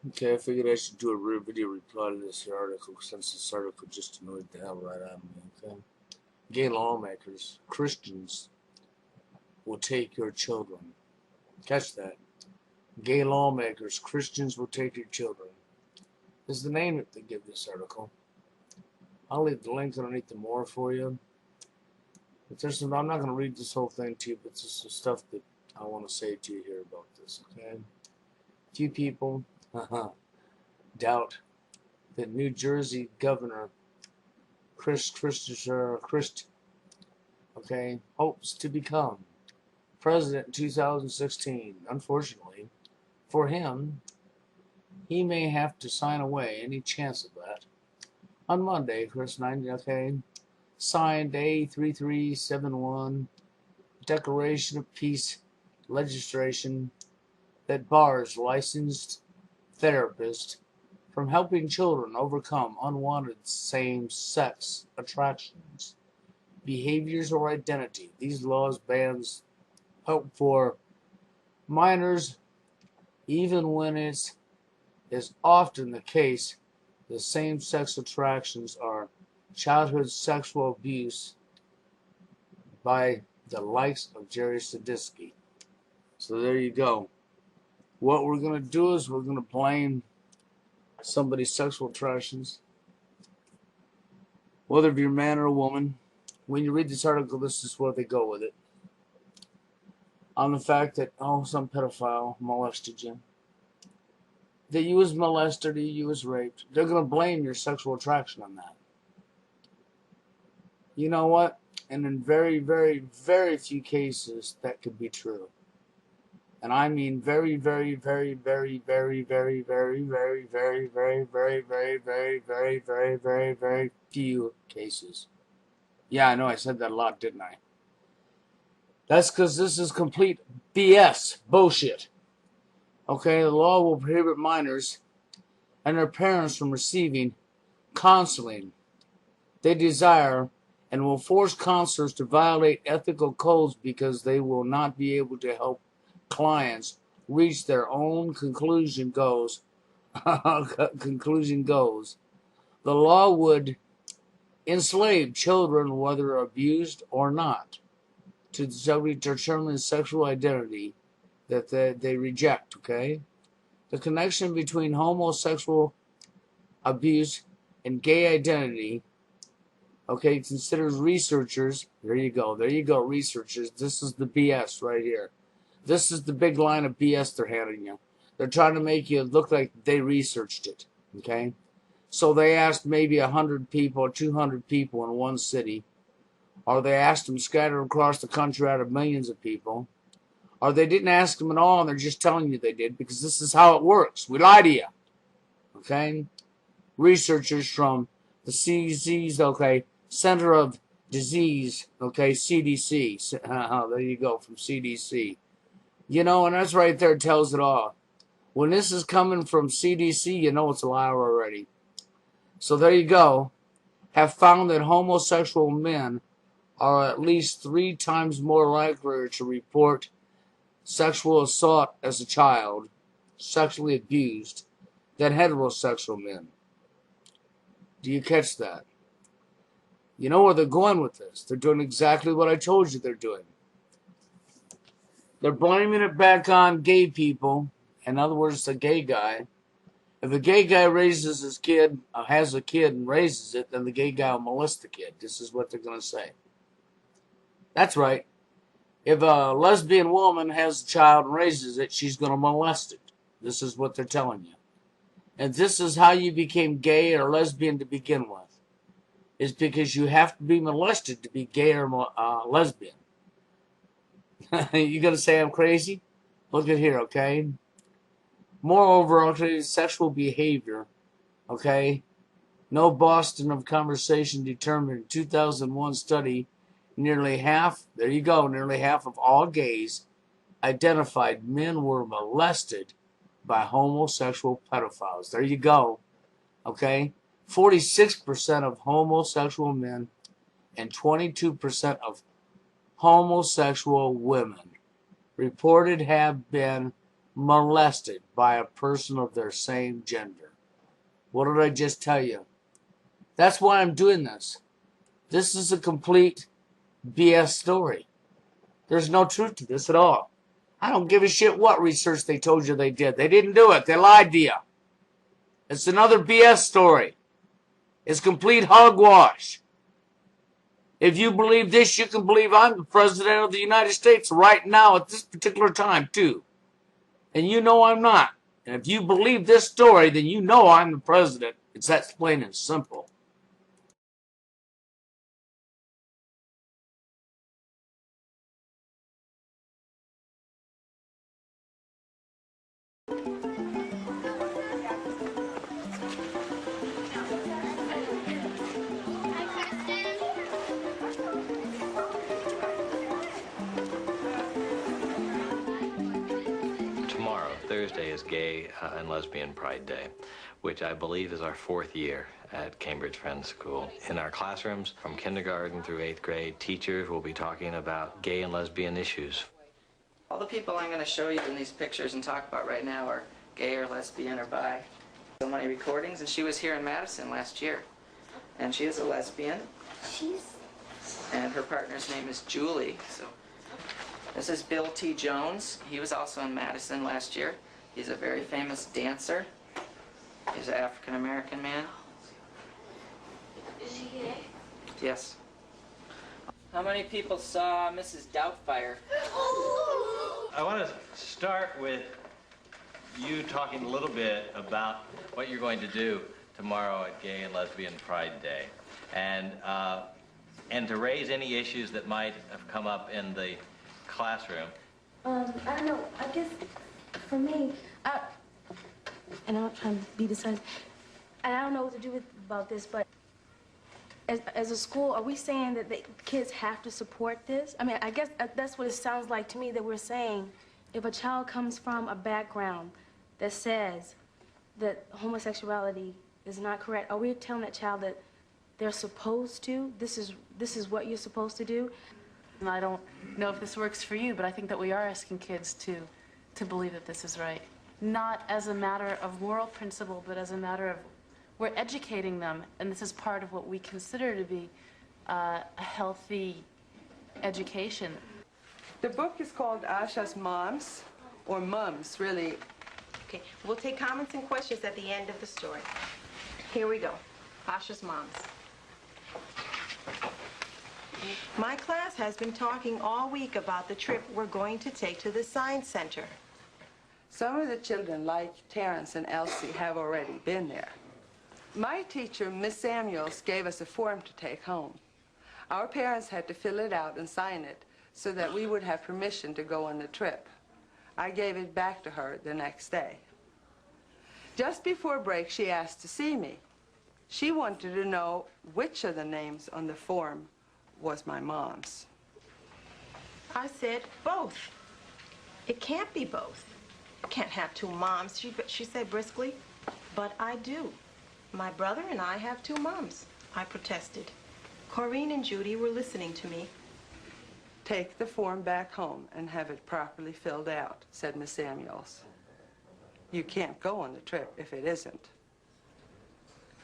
Okay, I figured I should do a real video reply to this here article since this article just annoyed the hell right out of me, okay? Gay lawmakers, Christians, will take your children. Catch that. Gay lawmakers, Christians will take your children. Is the name that they give this article. I'll leave the link underneath the more for you. But there's some, I'm not going to read this whole thing to you, but just some stuff that I want to say to you here about this, okay? Few people doubt that New Jersey Governor Christ, okay, hopes to become president in 2016. Unfortunately, for him, he may have to sign away any chance of that. On Monday, Chris 90, okay, signed A3371 Declaration of Peace legislation that bars licensed therapists from helping children overcome unwanted same-sex attractions, behaviors, or identity. These laws bans help for minors, even when it is often the case the same-sex attractions are childhood sexual abuse by the likes of Jerry Sadisky. So there you go. What we're going to do is we're going to blame somebody's sexual attractions, whether you're a man or a woman. When you read this article, this is where they go with it. On the fact that, oh, some pedophile molested you, that you was molested or you was raped. They're going to blame your sexual attraction on that. You know what? And in very, very, very few cases, that could be true. And I mean very, very, very, very, very, very, very, very, very, very, very, very, very, very, very, very, very few cases. Yeah, I know I said that a lot, didn't I? That's because this is complete BS bullshit. Okay, the law will prohibit minors and their parents from receiving counseling they desire and will force counselors to violate ethical codes because they will not be able to help clients reach their own conclusion goes. The law would enslave children, whether abused or not, to determine sexual identity that they reject, okay? The connection between homosexual abuse and gay identity, okay, considers researchers, there you go, researchers, this is the BS right here. This is the big line of BS they're handing you. They're trying to make you look like they researched it, okay? So they asked maybe 100 people or 200 people in one city, or they asked them scattered across the country out of millions of people, or they didn't ask them at all and they're just telling you they did because this is how it works. We lie to you, okay? Researchers from the CDC's, okay, Center of Disease, okay, CDC, there you go, from CDC. You know, and that's right there, tells it all. When this is coming from CDC, you know it's a lie already. So there you go. Have found that homosexual men are at least 3 times more likely to report sexual assault as a child, sexually abused, than heterosexual men. Do you catch that? You know where they're going with this. They're doing exactly what I told you they're doing. They're blaming it back on gay people. In other words, a gay guy. If a gay guy raises his kid, has a kid and raises it, then the gay guy will molest the kid. This is what they're going to say. That's right. If a lesbian woman has a child and raises it, she's going to molest it. This is what they're telling you. And this is how you became gay or lesbian to begin with. Is because you have to be molested to be gay or lesbian. You going to say I'm crazy? Look at here, okay? Moreover, okay, sexual behavior, okay? No Boston of Conversation determined in 2001 study nearly half, there you go, nearly half of all gays identified men were molested by homosexual pedophiles. There you go, okay? 46% of homosexual men and 22% of homosexual women reported have been molested by a person of their same gender. What did I just tell you? That's why I'm doing this. This is a complete BS story. There's no truth to this at all. I don't give a shit what research they told you they did. They didn't do it. They lied to you. It's another BS story. It's complete hogwash. If you believe this, you can believe I'm the president of the United States right now at this particular time, too. And you know I'm not. And if you believe this story, then you know I'm the president. It's that plain and simple. Tomorrow, Thursday, is Gay and Lesbian Pride Day, which I believe is our 4th year at Cambridge Friends School. In our classrooms, from kindergarten through 8th grade, teachers will be talking about gay and lesbian issues. All the people I'm going to show you in these pictures and talk about right now are gay or lesbian or bi. So many recordings, and she was here in Madison last year. And she is a lesbian. And her partner's name is Julie. So this is Bill T. Jones. He was also in Madison last year. He's a very famous dancer. He's an African-American man. Is he gay? Yes. How many people saw Mrs. Doubtfire? I want to start with you talking a little bit about what you're going to do tomorrow at Gay and Lesbian Pride Day, and to raise any issues that might have come up in the classroom. I don't know. I guess for me, and I'm trying to be decisive, and I don't know what to do about this, but as a school, are we saying that the kids have to support this? I mean, I guess that's what it sounds like to me, that we're saying if a child comes from a background that says that homosexuality is not correct, are we telling that child that they're supposed to? This is what you're supposed to do? And I don't know if this works for you, but I think that we are asking kids to believe that this is right. Not as a matter of moral principle, but as a matter of we're educating them, and this is part of what we consider to be a healthy education. The book is called Asha's Moms, or Mums, really. Okay, we'll take comments and questions at the end of the story. Here we go. Asha's Moms. My class has been talking all week about the trip we're going to take to the Science Center. Some of the children, like Terrence and Elsie, have already been there. My teacher, Miss Samuels, gave us a form to take home. Our parents had to fill it out and sign it so that we would have permission to go on the trip. I gave it back to her the next day. Just before break, she asked to see me. She wanted to know which of the names on the form was my mom's. I said both. It can't be both. You can't have two moms, she said briskly. But I do. My brother and I have two moms. I protested. Corrine and Judy were listening to me. Take the form back home and have it properly filled out, said Miss Samuels. You can't go on the trip if it isn't.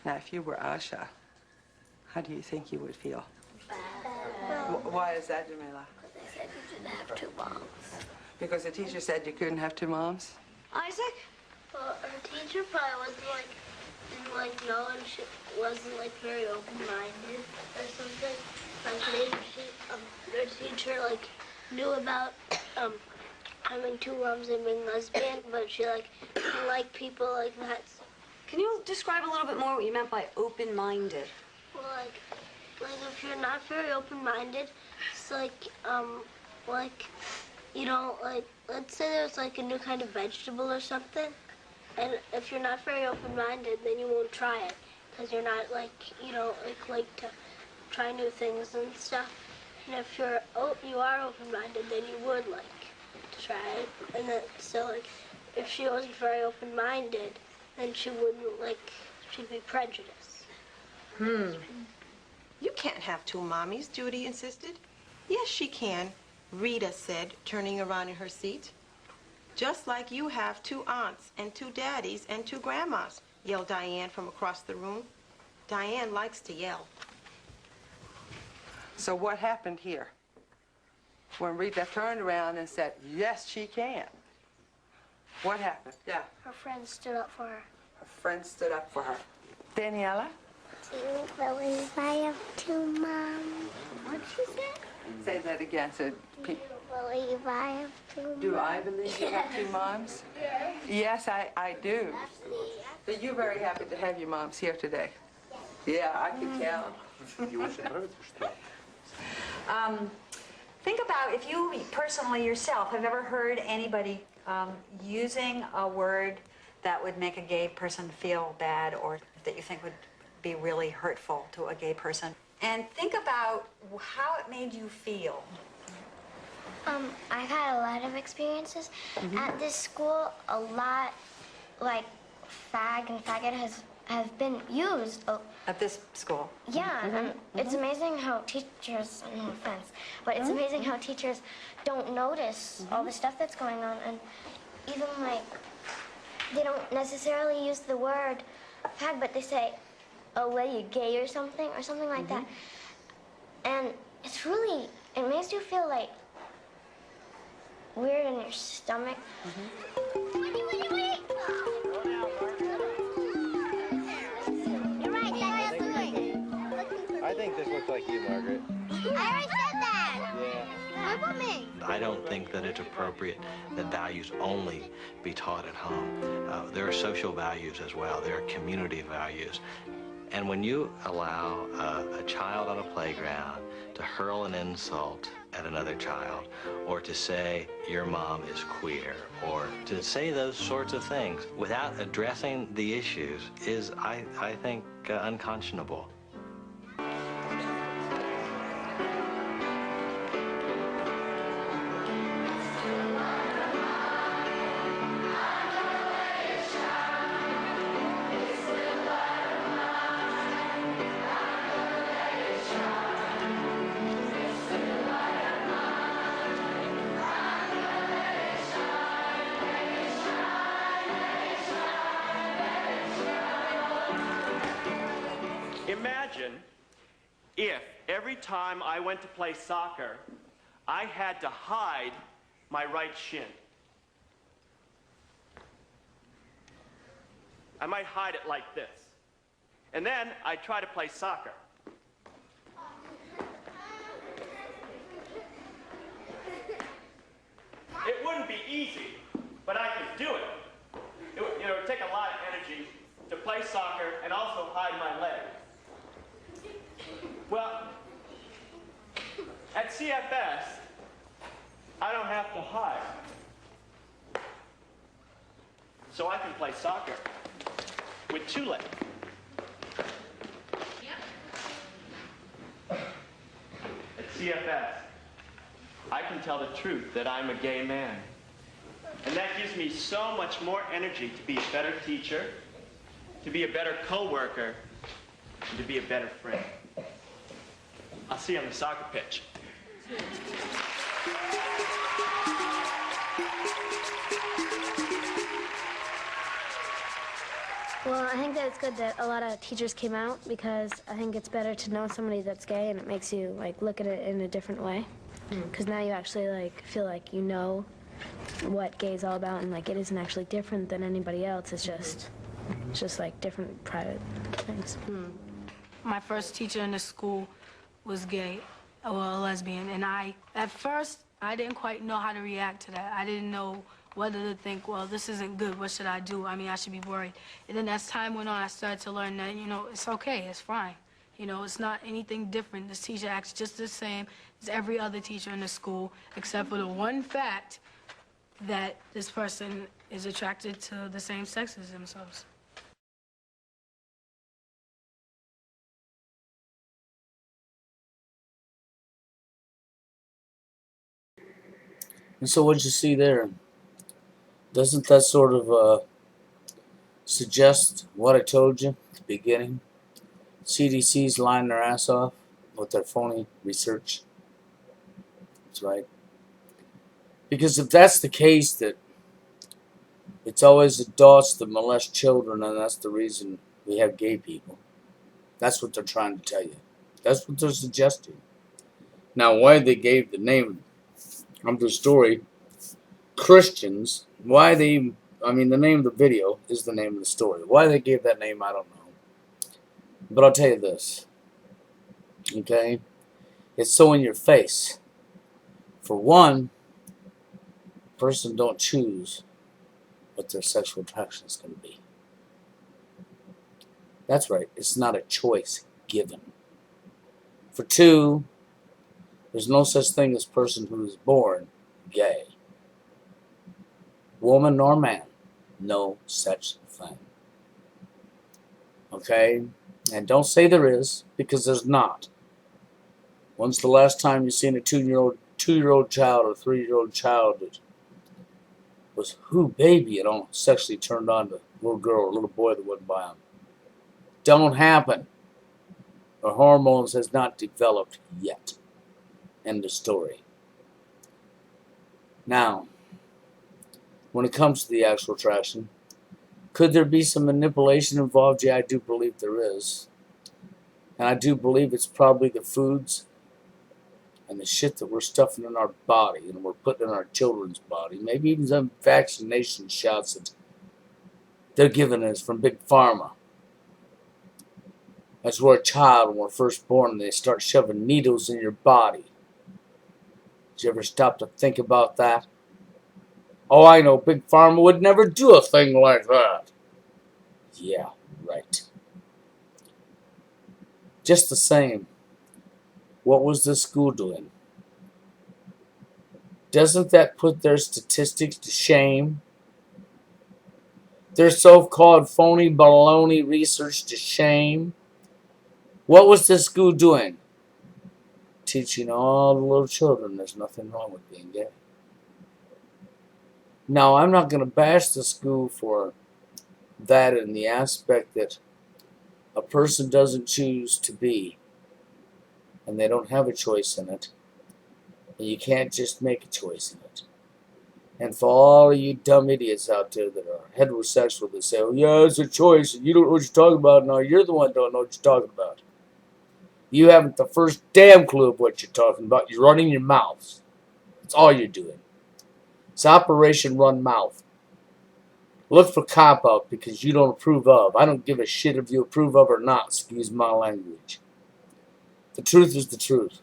Now, if you were Asha, how do you think you would feel? Why is that, Jamila? They said you didn't have two moms. Because the teacher said you couldn't have two moms? Isaac? Well, our teacher probably didn't know, and she wasn't very open-minded or something. Maybe their teacher knew about having two moms and being lesbian, but she didn't like people like that. Can you describe a little bit more what you meant by open-minded? Well, if you're not very open-minded, it's let's say there's a new kind of vegetable or something, and if you're not very open-minded, then you won't try it, because you're not you don't like to try new things and stuff. And if you are open-minded, then you would like to try it. And then, so if she wasn't very open-minded, then she wouldn't she'd be prejudiced. You can't have two mommies, Judy insisted. Yes, she can, Rita said, turning around in her seat. Just like you have 2 aunts and 2 daddies and 2 grandmas, yelled Diane from across the room. Diane likes to yell. So what happened here? When Rita turned around and said, yes, she can. What happened? Yeah. Her friend stood up for her. Her friend stood up for her. Daniela? Do you believe I have 2 moms? What'd she say? Say that again. So, Do you believe I have 2 moms? do I believe you have 2 moms? Yes, I do. So you're very happy to have your moms here today? Yeah, I can tell. Think about if you personally yourself have ever heard anybody using a word that would make a gay person feel bad or that you think would be really hurtful to a gay person. And think about how it made you feel. I've had a lot of experiences. At this school, a lot, like fag and faggot have been used. At this school? Yeah, and it's amazing how teachers, no offense, but it's amazing how teachers don't notice all the stuff that's going on, and even like, they don't necessarily use the word fag, but they say, oh, what are you, gay or something like that. And it's really, it makes you feel like weird in your stomach. Wait. You're right, that's good. I think this looks like you, Margaret. I already said that. Yeah. Look at me. I don't think that it's appropriate that values only be taught at home. There are social values as well. There are community values. And when you allow a child on a playground to hurl an insult at another child, or to say your mom is queer, or to say those sorts of things without addressing the issues is, I think, unconscionable. Imagine if every time I went to play soccer, I had to hide my right shin. I might hide it like this. And then I'd try to play soccer. It wouldn't be easy, but I could do it. It would take a lot of energy to play soccer and also hide my leg. Well, at CFS, I don't have to hide. So I can play soccer with 2 legs. At CFS, I can tell the truth that I'm a gay man. And that gives me so much more energy to be a better teacher, to be a better co-worker, and to be a better friend. I'll see you on the soccer pitch. Well, I think that it's good that a lot of teachers came out because I think it's better to know somebody that's gay and it makes you like look at it in a different way. Because now you actually like feel like you know what gay is all about and like it isn't actually different than anybody else. It's just like different private things. My first teacher in the school was gay, well, a lesbian, and at first, I didn't quite know how to react to that. I didn't know whether to think, well, this isn't good, what should I do? I mean, I should be worried. And then as time went on, I started to learn that, it's okay, it's fine. It's not anything different. This teacher acts just the same as every other teacher in the school, except for the one fact that this person is attracted to the same sex as themselves. And so what you see there, doesn't that sort of suggest what I told you at the beginning? CDC's lying their ass off with their phony research. That's right. Because if that's the case, that It's always adults that molest children, and that's the reason we have gay people. That's what they're trying to tell you. That's what they're suggesting. Now, why they gave the name of the story Christians, the name of the video is the name of the story. Why they gave that name, I don't know. But I'll tell you this, okay? It's so in your face. For one, a person don't choose what their sexual attraction is going to be. That's right, it's not a choice given. For two, there's no such thing as person who is born gay. Woman nor man, no such thing. Okay? And don't say there is, because there's not. When's the last time you seen a two-year-old child or three-year-old child that was baby and sexually turned on to a little girl or little boy that went by them? Don't happen. The hormones has not developed yet. End of story. Now, when it comes to the actual attraction, could there be some manipulation involved? Yeah, I do believe there is. And I do believe it's probably the foods and the shit that we're stuffing in our body and we're putting in our children's body. Maybe even some vaccination shots that they're giving us from Big Pharma. That's where a child, when we're first born, they start shoving needles in your body. Did you ever stop to think about that? Oh, I know, Big Pharma would never do a thing like that. Yeah, right. Just the same, what was this school doing? Doesn't that put their statistics to shame? Their so-called phony baloney research to shame? What was this school doing? Teaching all the little children there's nothing wrong with being gay. Now, I'm not going to bash the school for that in the aspect that a person doesn't choose to be, and they don't have a choice in it, and you can't just make a choice in it. And for all of you dumb idiots out there that are heterosexual that say, oh yeah, it's a choice, and you don't know what you're talking about, no, you're the one that don't know what you're talking about. You haven't the first damn clue of what you're talking about. You're running your mouths. That's all you're doing. It's Operation Run Mouth. Look for cop-out because you don't approve of. I don't give a shit if you approve of or not, excuse my language. The truth is the truth.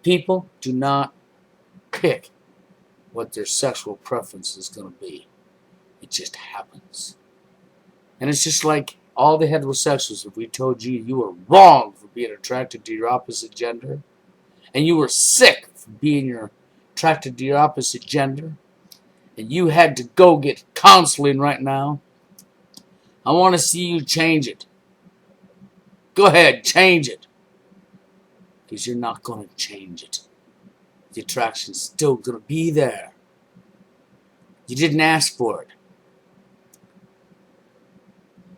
People do not pick what their sexual preference is going to be. It just happens. And it's just like all the heterosexuals, if we told you you were wrong for being attracted to your opposite gender, and you were sick for being attracted to your opposite gender, and you had to go get counseling right now, I want to see you change it. Go ahead, change it. Because you're not going to change it. The attraction's still going to be there. You didn't ask for it.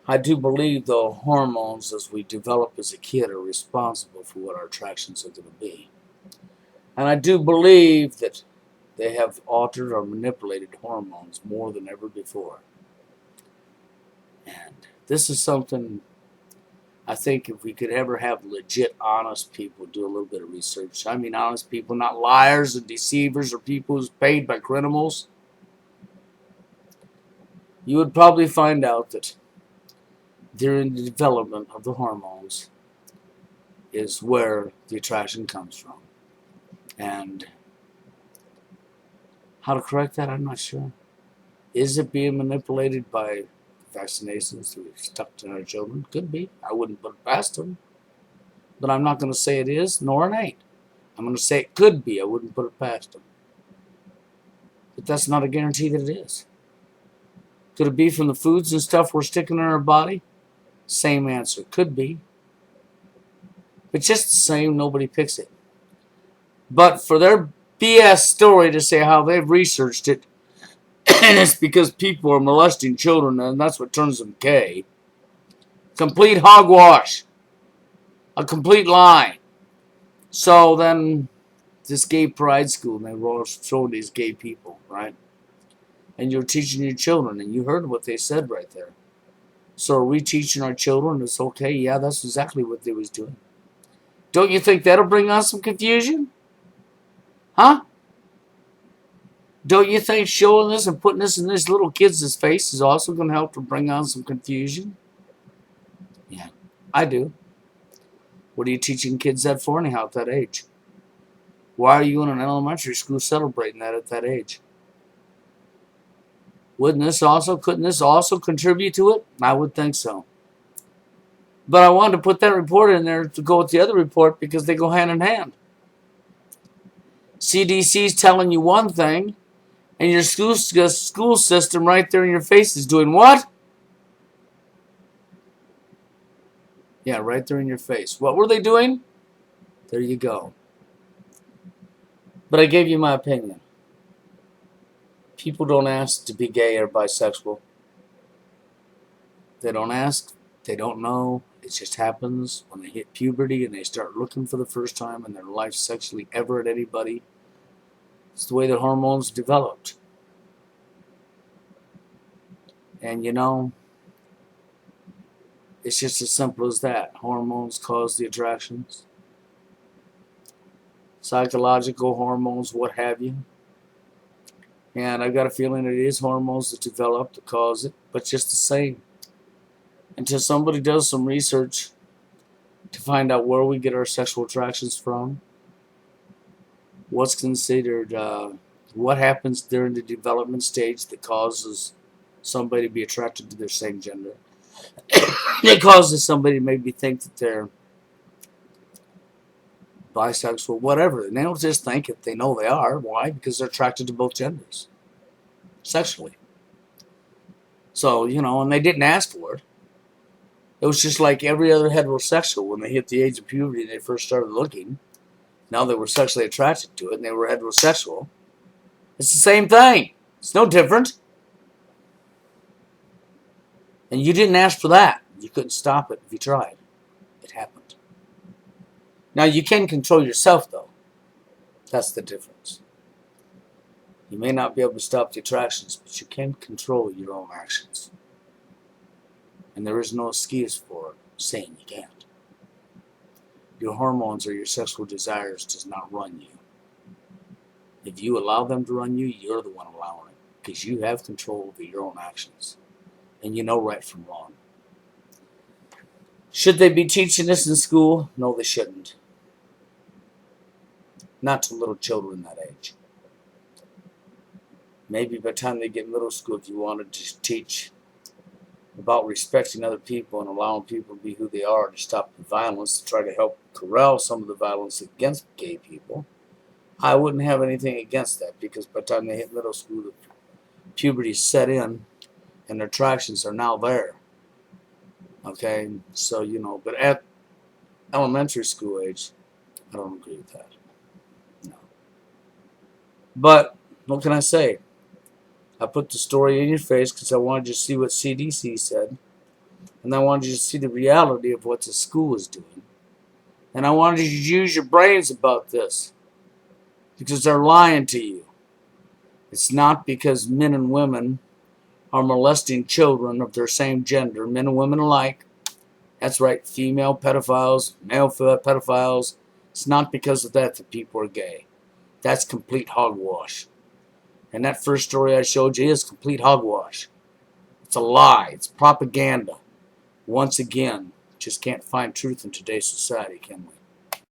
I do believe, though, hormones as we develop as a kid are responsible for what our attractions are going to be. And I do believe that they have altered or manipulated hormones more than ever before. And this is something I think if we could ever have legit, honest people do a little bit of research. I mean honest people, not liars and deceivers or people who's paid by criminals. You would probably find out that during the development of the hormones is where the attraction comes from. And how to correct that, I'm not sure. Is it being manipulated by vaccinations that we've stuck to our children? Could be. I wouldn't put it past them. But I'm not going to say it is, nor it ain't. I'm going to say it could be. I wouldn't put it past them. But that's not a guarantee that it is. Could it be from the foods and stuff we're sticking in our body? Same answer. Could be. But just the same, nobody picks it. But for their BS story to say how they've researched it, and it's because people are molesting children and that's what turns them gay. Complete hogwash. A complete lie. So then, this gay pride school, and they were all showing these gay people, right? And you're teaching your children, and you heard what they said right there. So are we teaching our children it's okay? Yeah, that's exactly what they was doing. Don't you think that'll bring on some confusion? Huh? Don't you think showing this and putting this in these little kids' face is also going to help to bring on some confusion? Yeah, I do. What are you teaching kids that for anyhow at that age? Why are you in an elementary school celebrating that at that age? Couldn't this also contribute to it? I would think so. But I wanted to put that report in there to go with the other report because they go hand in hand. CDC's telling you one thing, and your school system right there in your face is doing what? Yeah, right there in your face. What were they doing? There you go. But I gave you my opinion. People don't ask to be gay or bisexual. They don't ask. They don't know. It just happens when they hit puberty and they start looking for the first time in their life sexually ever at anybody. It's the way the hormones developed. And you know, it's just as simple as that. Hormones cause the attractions. Psychological hormones, what have you. And I've got a feeling it is hormones that develop that cause it, but just the same. Until somebody does some research to find out where we get our sexual attractions from, what's considered, what happens during the development stage that causes somebody to be attracted to their same gender. It causes somebody to maybe think that they're bisexual, whatever. And they don't just think it, they know they are. Why? Because they're attracted to both genders sexually. So, you know, and they didn't ask for it. It was just like every other heterosexual when they hit the age of puberty and they first started looking. Now they were sexually attracted to it and they were heterosexual. It's the same thing. It's no different. And you didn't ask for that. You couldn't stop it if you tried. It happened. Now you can control yourself though. That's the difference. You may not be able to stop the attractions, but you can control your own actions. And there is no excuse for saying you can't. Your hormones or your sexual desires does not run you. If you allow them to run you, you're the one allowing it. Because you have control over your own actions. And you know right from wrong. Should they be teaching this in school? No, they shouldn't. Not to little children that age. Maybe by the time they get in middle school, if you wanted to teach about respecting other people and allowing people to be who they are, to stop the violence, to try to help corral some of the violence against gay people, I wouldn't have anything against that, because by the time they hit middle school, the puberty set in and their attractions are now there. Okay, so, you know, but at elementary school age, I don't agree with that. No. But what can I say? I put the story in your face because I wanted you to see what CDC said. And I wanted you to see the reality of what the school is doing. And I wanted you to use your brains about this. Because they're lying to you. It's not because men and women are molesting children of their same gender, men and women alike. That's right, female pedophiles, male pedophiles. It's not because of that that people are gay. That's complete hogwash. And that first story I showed you is complete hogwash. It's a lie. It's propaganda. Once again, just can't find truth in today's society, can we?